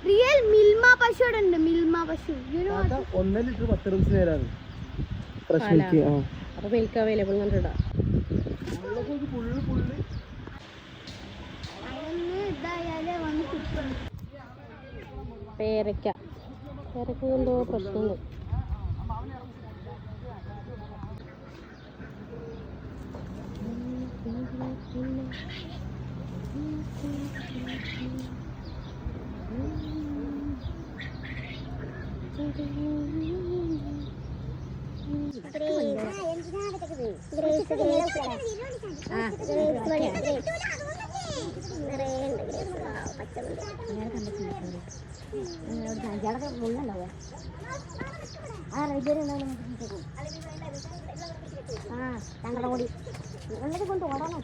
Real Milma പശു ഉണ്ട്. മിൽമ പശു 1 ലിറ്റർ 10 റൂംസ് നേരാണ്. അപ്പൊ മിൽക്ക് അവൈലബിൾ കണ്ടിടാ. പേരയ്ക്ക എന്തോ പ്രശ്നമുണ്ട്. ഞങ്ങളുടെ കൂടി കൊണ്ട് ഓടാനോ